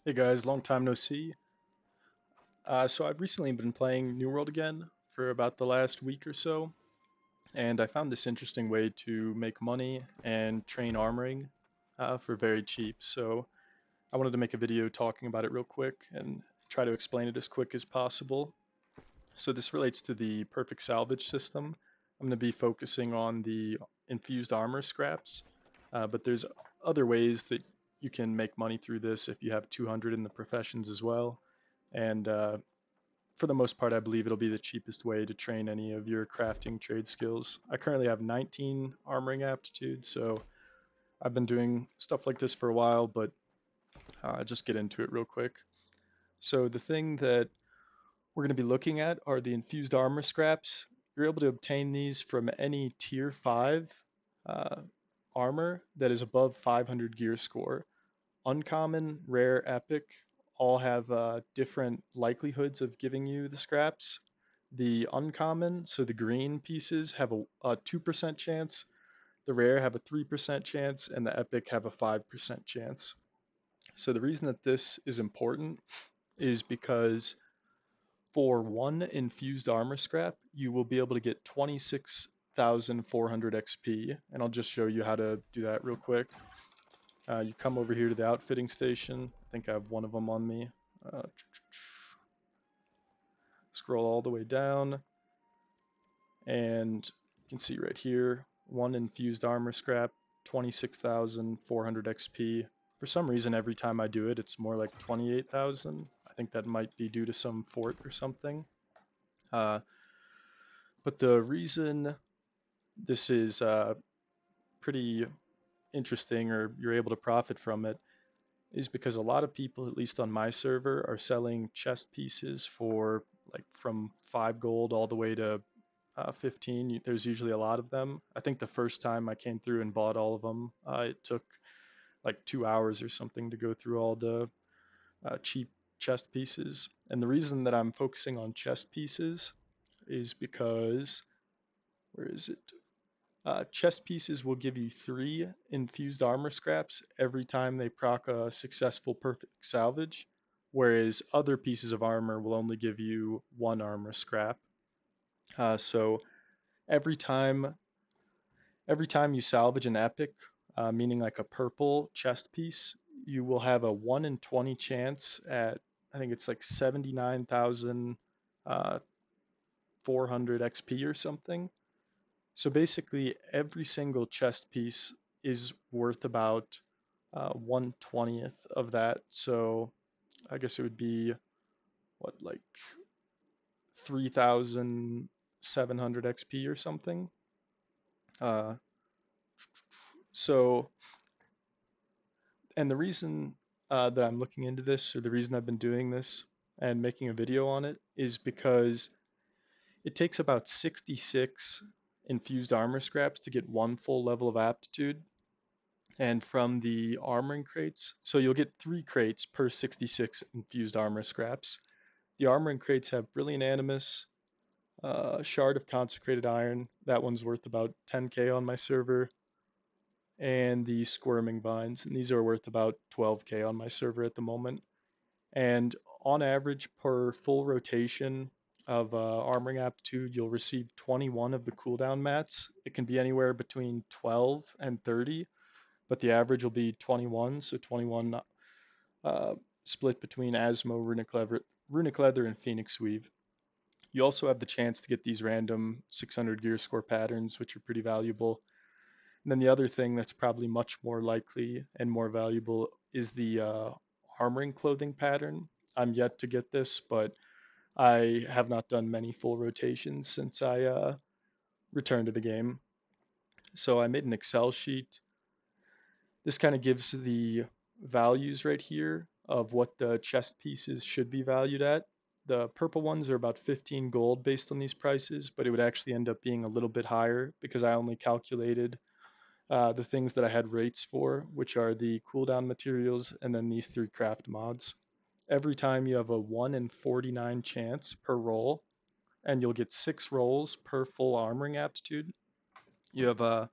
Hey guys, long time no see. So I've recently been playing New World again for about the last week or so, and I found this interesting way to make money and train armoring for very cheap. So I wanted to make a video talking about it real quick and try to explain it as quick as possible. So this relates to the perfect salvage system. I'm going to be focusing on the infused armor scraps, but there's other ways that you can make money through this if you have 200 in the professions as well. And for the most part, I believe it'll be the cheapest way to train any of your crafting trade skills. I currently have 19 armoring aptitude, so I've been doing stuff like this for a while, but just get into it real quick. So the thing that we're going to be looking at are the infused armor scraps. You're able to obtain these from any tier 5 uh, armor that is above 500 gear score. Uncommon, rare, epic all have different likelihoods of giving you the scraps. The uncommon, so the green pieces, have a 2% chance, the rare have a 3% chance, and the epic have a 5% chance. So the reason that this is important is because for one infused armor scrap, you will be able to get 26,400 XP, and I'll just show you how to do that real quick. You come over here to the outfitting station. I think I have one of them on me. Uh, Scroll all the way down, and you can see right here, one infused armor scrap, 26,400 XP. For some reason, every time I do it, it's more like 28,000. I think that might be due to some fort or something. Uh, but the reason this is pretty interesting, or you're able to profit from it, is because a lot of people, at least on my server, are selling chest pieces for like from 5 gold all the way to 15. There's usually a lot of them. I think the first time I came through and bought all of them, it took like 2 hours or something to go through all the cheap chest pieces. And the reason that I'm focusing on chest pieces is because, where is it? Chest pieces will give you 3 infused armor scraps every time they proc a successful perfect salvage, whereas other pieces of armor will only give you 1 armor scrap. So every time every time you salvage an epic, meaning like a purple chest piece, you will have a 1 in 20 chance at, I think it's like 79,400 XP or something. So basically, every single chest piece is worth about 1/20th of that. So I guess it would be what, like 3,700 XP or something. Uh, so, and the reason that I'm looking into this, or the reason I've been doing this and making a video on it, is because it takes about 66 infused armor scraps to get 1 full level of aptitude. And from the armoring crates, so you'll get 3 crates per 66 infused armor scraps. The armoring crates have Brilliant Animus, Shard of Consecrated Iron, that one's worth about 10k on my server, and the Squirming Vines, and these are worth about 12k on my server at the moment. And on average, per full rotation of armoring aptitude, you'll receive 21 of the cooldown mats. It can be anywhere between 12 and 30, but the average will be 21, so 21 uh, split between Asmo, Runic Leather, and Phoenix Weave. You also have the chance to get these random 600 gear score patterns, which are pretty valuable. And then the other thing that's probably much more likely and more valuable is the armoring clothing pattern. I'm yet to get this, but I have not done many full rotations since I returned to the game. So I made an Excel sheet. This kind of gives the values right here of what the chest pieces should be valued at. The purple ones are about 15 gold based on these prices, but it would actually end up being a little bit higher because I only calculated the things that I had rates for, which are the cooldown materials and then these 3 craft mods. Every time you have a 1 in 49 chance per roll, and you'll get 6 rolls per full armoring aptitude. You have a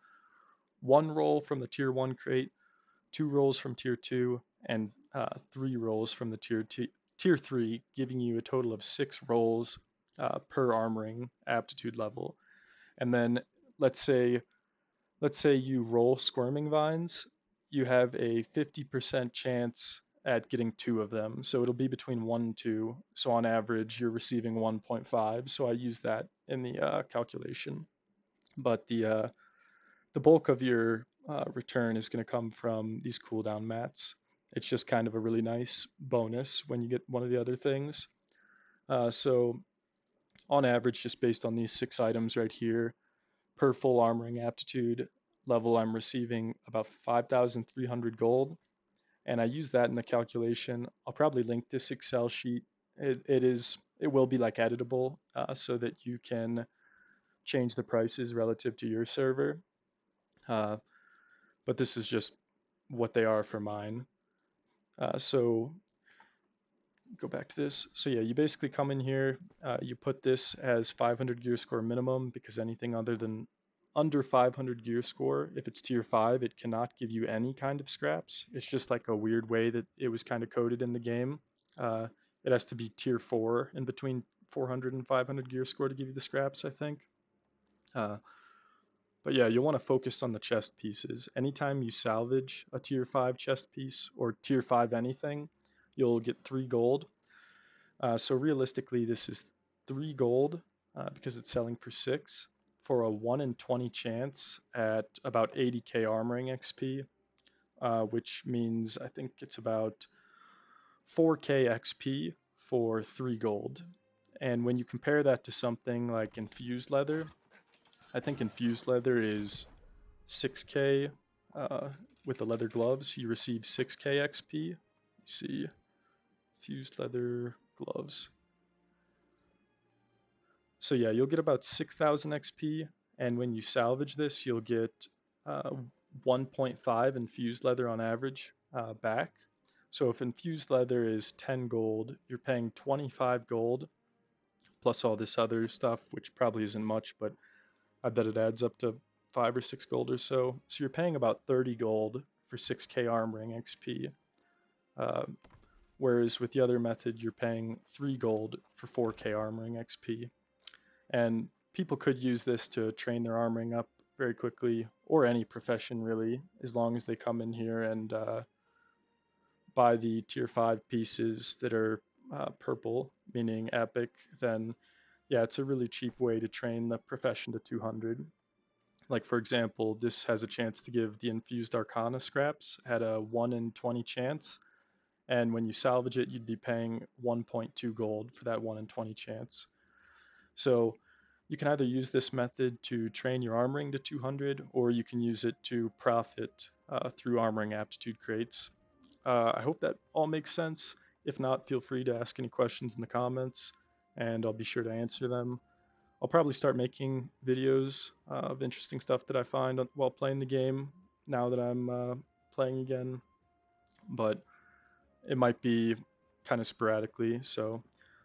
1 roll from the tier 1 crate, 2 rolls from tier 2, and 3 rolls from the tier 3, giving you a total of 6 rolls per armoring aptitude level. And then let's say let's say you roll squirming vines, you have a 50% chance at getting 2 of them. So it'll be between 1 and 2. So on average, you're receiving 1.5. So I use that in the calculation. But the bulk of your return is going to come from these cooldown mats. It's just kind of a really nice bonus when you get one of the other things. So on average, just based on these 6 items right here, per full armoring aptitude level, I'm receiving about 5,300 gold. And I use that in the calculation. I'll probably link this Excel sheet. It will be like editable so that you can change the prices relative to your server. But this is just what they are for mine. So go back to this. So yeah, you basically come in here, you put this as 500 gear score minimum because anything other than under 500 gear score, if it's tier 5, it cannot give you any kind of scraps. It's just like a weird way that it was kind of coded in the game. It has to be tier 4 in between 400 and 500 gear score to give you the scraps, I think. But yeah, you'll want to focus on the chest pieces. Anytime you salvage a tier 5 chest piece or tier 5 anything, you'll get 3 gold. So realistically, this is 3 gold because it's selling for 6 for a 1 in 20 chance at about 80k armoring XP, which means I think it's about 4k XP for 3 gold. And when you compare that to something like infused leather, I think infused leather is 6k with the leather gloves. You receive 6k XP. Let's see, fused leather gloves. So yeah, you'll get about 6,000 XP, and when you salvage this, you'll get 1.5 infused leather on average back. So if infused leather is 10 gold, you're paying 25 gold plus all this other stuff, which probably isn't much, but I bet it adds up to 5 or 6 gold or so. So you're paying about 30 gold for 6k armoring XP. Whereas with the other method, you're paying 3 gold for 4k armoring XP. And people could use this to train their armoring up very quickly, or any profession really, as long as they come in here and buy the tier 5 pieces that are purple, meaning epic. Then yeah, it's a really cheap way to train the profession to 200. Like for example, this has a chance to give the infused arcana scraps at a 1 in 20 chance, and when you salvage it, you'd be paying 1.2 gold for that 1 in 20 chance. So you can either use this method to train your armoring to 200, or you can use it to profit through armoring aptitude crates. I hope that all makes sense. If not, feel free to ask any questions in the comments, and I'll be sure to answer them. I'll probably start making videos of interesting stuff that I find while playing the game now that I'm playing again, but it might be kind of sporadically, so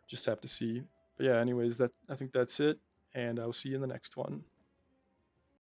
just have to see. But yeah, anyways, I think that's it, and I'll see you in the next one.